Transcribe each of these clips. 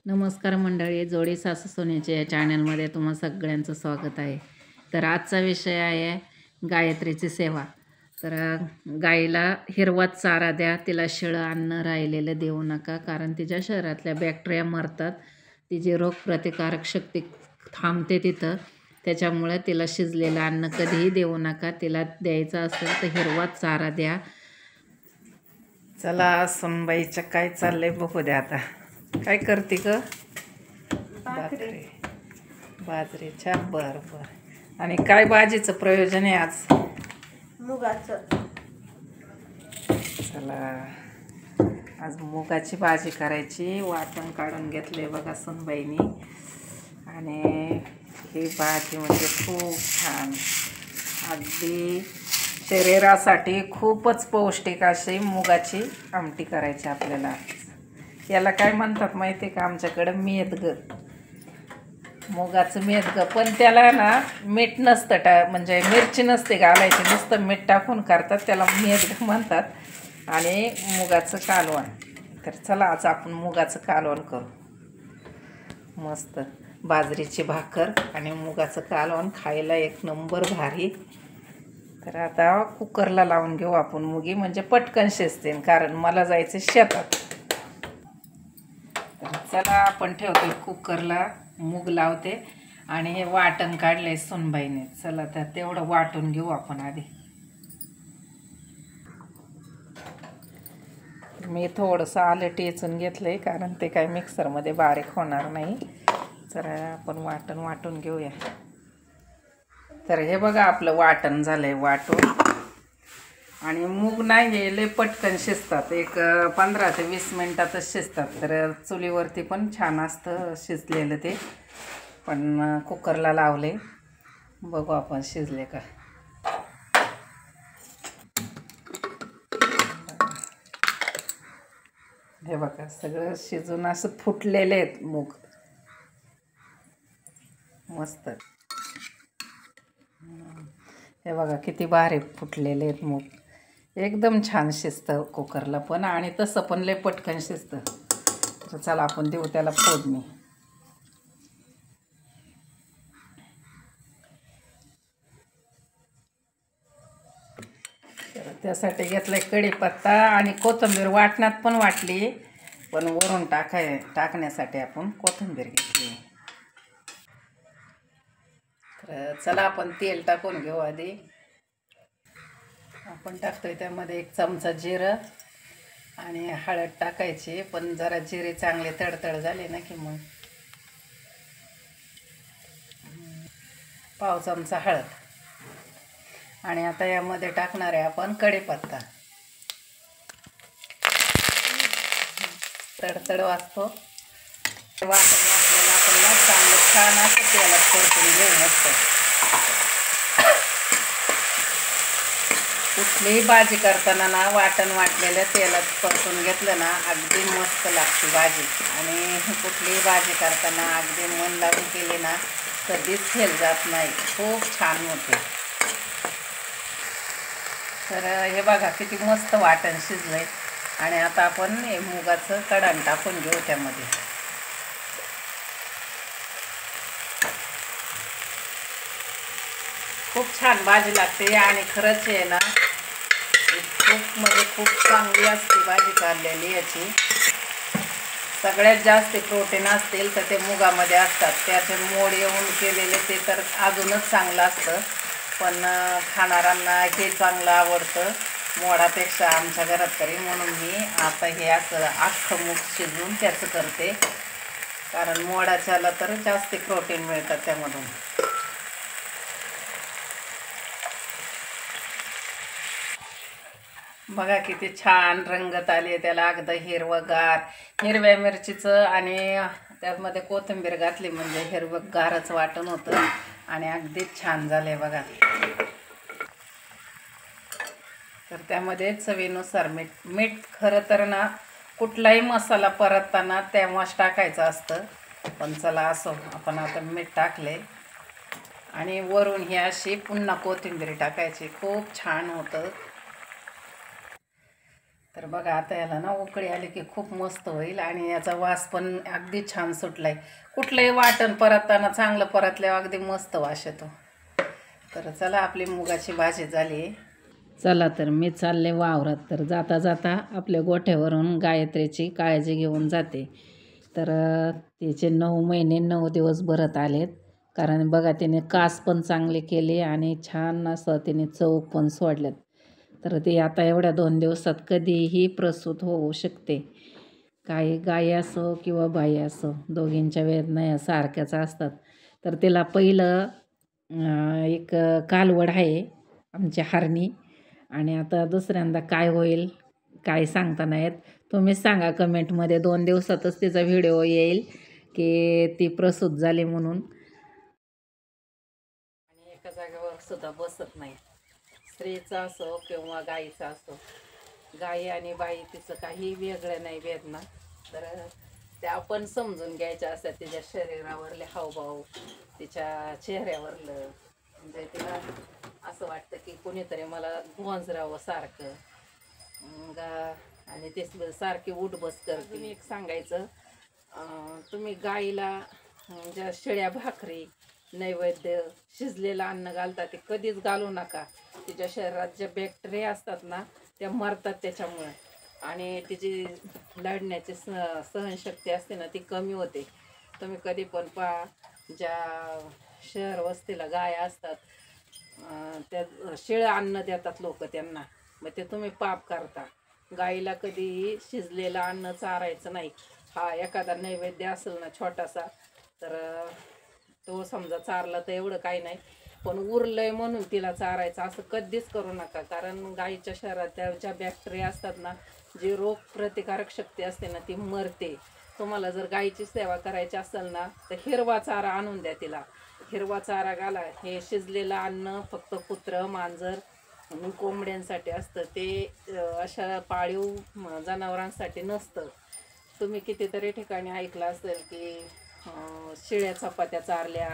नमस्कार मंडळी, जोडी सासू सोन्याच्या या चॅनलमध्ये तुम्हा सगळ्यांचं स्वागत आहे. तर आजचा विषय आहे गायत्रीची सेवा. तर गाईला हिरवाच चारा द्या, तिला शिळं अन्न राहिलेलं देऊ नका, कारण तिच्या शरीरातल्या बॅक्टेरिया मरतात, तिची रोगप्रतिकारक शक्ती थांबते तिथं. त्याच्यामुळे तिला शिजलेलं अन्न कधीही देऊ नका. तिला द्यायचं असेल तर हिरवाच चारा द्या. चला सुनबाईचं काय चाललंय बघू द्या आता. काय करते ग? बाजरीच्या बर. आणि काय भाजीचं प्रयोजन आहे आज? मुगाचं. चला आज मुगाची भाजी करायची. वाटण काढून घेतले बघा सुनबाईनी. आणि ही भाजी म्हणजे खूप छान, अगदी शरीरासाठी खूपच पौष्टिक अशी मुगाची आमटी करायची आपल्याला. याला काय म्हणतात माहिती आहे का? आमच्याकडं मेदगं, मुगाचं मेदगं. पण त्याला ना मीठ नसतं, म्हणजे मिरची नसते घालायची, नुसतं मीठ टाकून करतात, त्याला मेदगं म्हणतात. आणि मुगाचं कालवण. तर चला आज आपण मुगाचं कालवण करू. मस्त बाजरीची भाकर आणि मुगाचं कालवण खायला एक नंबर भारी. तर आता कुकरला लावून घेऊ आपण मुगी, म्हणजे पटकन शिजते, कारण मला जायचं शेतात. चला आपण ठेवतो कुकरला, मूग लावते. आणि हे वाटण काढले सुनबाईने. चला तर तेवढं वाटून घेऊ आपण आधी. मी थोडंसं आलं टेचून घेतलंय, कारण ते काय मिक्सरमध्ये बारीक होणार नाही. चला आपण वाटून घेऊया. तर हे बघा आपलं वाटण झालंय वाटून. आणि मूग नाही गेले पटकन शिजतात, एक 15 ते 20 मिनिटातच शिजतात. तर चुलीवरती पण छान असतं शिजलेलं ते. पण कुकरला लावले, बघू आपण शिजले का. हे बघा सगळं शिजून असं फुटलेले आहेत मूग, मस्त. हे बघा किती भारी फुटलेले आहेत मूग. एकदम छान शिजतं कुकरला पण, आणि तसं पण लय पटकन शिजतं. तर चला आपण देऊ त्याला फोडणी. तर त्यासाठी घेतलाय कढीपत्ता आणि कोथिंबीर. वाटणात पण वाटली, पण वरून टाकण्यासाठी आपण कोथिंबीर घेतली. तर चला आपण तेल टाकून घेऊ आधी. आपण टाकतोय त्यामध्ये 1 चमचा जिरं आणि हळद टाकायची. पण जरा जिरे चांगले तडतड झाले ना की मग 1/2 चमचा हळद. आणि आता यामध्ये टाकणार आहे आपण कढीपत्ता. तडतड वाजतो. वाटलेलं आपण ना चांगलं छान असं तेलात परतून घेऊ. मस्त. कुठलीही भाजी करताना ना वाटण वाटलेलं तेलात परतून घेतलं ना अगदी मस्त लागते भाजी. आणि कुठलीही भाजी करताना अगदी मन लावून केली ना कधीच फेल जात नाही, खूप छान होते. तर हे बघा किती मस्त वाटण शिजलंय. आणि आता आपण हे मुगाचं कढण टाकून घेऊ त्यामध्ये. खूप छान भाजी लागते. आणि खरंच आहे ना, खूप चांगली असते भाजी काढलेली याची. सगळ्यात जास्त प्रोटीन असतील तर ते मुगामध्ये असतात. त्याचे मोड येऊन केलेले ते तर अजूनच चांगलं असतं. पण खाणाऱ्यांना हे चांगलं आवडतं मोडापेक्षा, आमच्या घरात तरी. म्हणून मी आता हे असं अख्खं मूग शिजवून त्याचं करते, कारण मोडाच्याला तर जास्त प्रोटीन मिळतात त्यामधून. बघा किती छान रंगत आली त्याला, अगदी हिरवगार. हिरव्या मिरचीचं आणि त्यामध्ये कोथिंबीर घातली म्हणजे हिरवगारच वाटण होतं. आणि अगदीच छान झालंय बघा. तर त्यामध्ये चवीनुसार मीठ खरं तर ना कुठलाही मसाला परतताना तेव्हाच टाकायचं असतं. पण चला असो, आपण आता मीठ टाकले. आणि वरून ही अशी पुन्हा कोथिंबीर टाकायची, खूप छान होतं. तर बघा आता याला ना उकळी आली की खूप मस्त होईल आणि याचा वास पण अगदी छान सुटलाय. कुठलंही वाटण परतताना चांगलं परतल्यावर अगदी मस्त वास येतो. तर चला आपली मुगाची भाजी झाली. चला तर मी चालले वावरात. तर जाता जाता आपल्या गोठ्यावरून गायत्रीची काळजी घेऊन जाते. तर तिचे 9 महिने 9 दिवस भरत आलेत. कारण बघा तिने कास पण चांगले केले आणि छान असं तिने चव पण सोडल्यात. तर ती आता एवढ्या 2 दिवसात कधीही प्रसूत होऊ शकते. काही गाई असो किंवा बाई असो, दोघींच्या वेदना या सारख्याच असतात. तर तिला पहिलं एक कालवड आहे आमच्या हरणी आणि आता दुसऱ्यांदा काय होईल काय सांगता नाही येत. तुम्हीच सांगा कमेंटमध्ये 2 दिवसातच तिचा व्हिडिओ येईल की ती प्रसूत झाली म्हणून. आणि एका जागेवर सुद्धा बसत नाही, स्त्रीचा असो किंवा गाईचा असो. गाई आणि बाई तिचं काही वेगळं नाही वेदना. तर त्या आपण समजून घ्यायच्या असतात. तिच्या शरीरावरले हावभाव, तिच्या चेहऱ्यावरलं, म्हणजे तिला असं वाटतं की कोणीतरी मला गोंजरावं सारखं. आणि ते सारखी उठबस करते. मी एक सांगायचं, तुम्ही गाईला ज्या शिळ्या भाकरी, नैवेद्य, शिजलेलं अन्न घालता ते कधीच घालू नका. तिच्या शरीरात ज्या बॅक्टेरिया असतात ना त्या मरतात त्याच्यामुळे. आणि तिची लढण्याची सहनशक्ती असते ना ती कमी होते. तुम्ही कधी पण पहा, ज्या शहर वस्तीला गाया असतात त्या शिळं अन्न देतात लोक त्यांना, मग ते तुम्ही पाप करता. गाईला कधीही शिजलेलं अन्न चारायचं नाही. हा एखादा नैवेद्य असेल ना छोटासा, तर तो समजा चारला तर एवढं काही नाही, पण उरलंय म्हणून तिला चारायचं असं कधीच करू नका. कारण गाईच्या शरीरात त्या ज्या बॅक्टेरिया असतात ना, जी रोग प्रतिकारक शक्ती असते ना ती मरते. तुम्हाला जर गाईची सेवा करायची असेल ना तर हिरवा चारा आणून द्या तिला. हिरवा चारा घाला. हे शिजलेलं अन्न फक्त कुत्रं, मांजर आणि कोंबड्यांसाठी असतं. ते अशा पाळीव जनावरांसाठी नसतं. तुम्ही कितीतरी ठिकाणी ऐकलं असेल की शिळ्या चपात्या चारल्या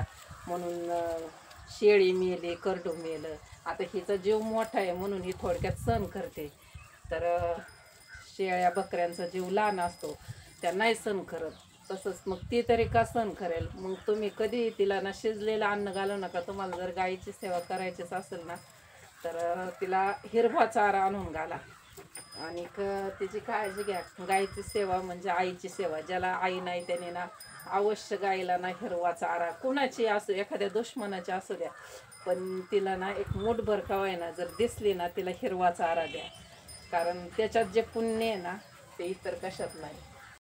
म्हणून शेळी मेली, करडू मेलं. आता हिचा जीव मोठा आहे म्हणून ही थोडक्यात सण करते. तर शेळ्या बकऱ्यांचा जीव लहान असतो, त्या नाही सण करत. तसंच मग ती तरी का सण करेल. मग तुम्ही कधी तिला ना शिजलेलं अन्न घालू नका. तुम्हाला जर गाईची सेवा करायचीच असेल ना तर तिला हिरवा चारा आणून घाला आणि तिची काळजी घ्या. गाईची सेवा म्हणजे आईची सेवा. ज्याला आई नाही त्याने ना अवश्य गाईला ना हिरवा चारा, कुणाची असो, एखाद्या दुश्मनाची असू द्या, पण तिला ना एक मूठभर कवाय ना जर दिसली ना तिला हिरवा चारा द्या. कारण त्याच्यात जे पुण्य आहे ना ते इतर कशात नाही.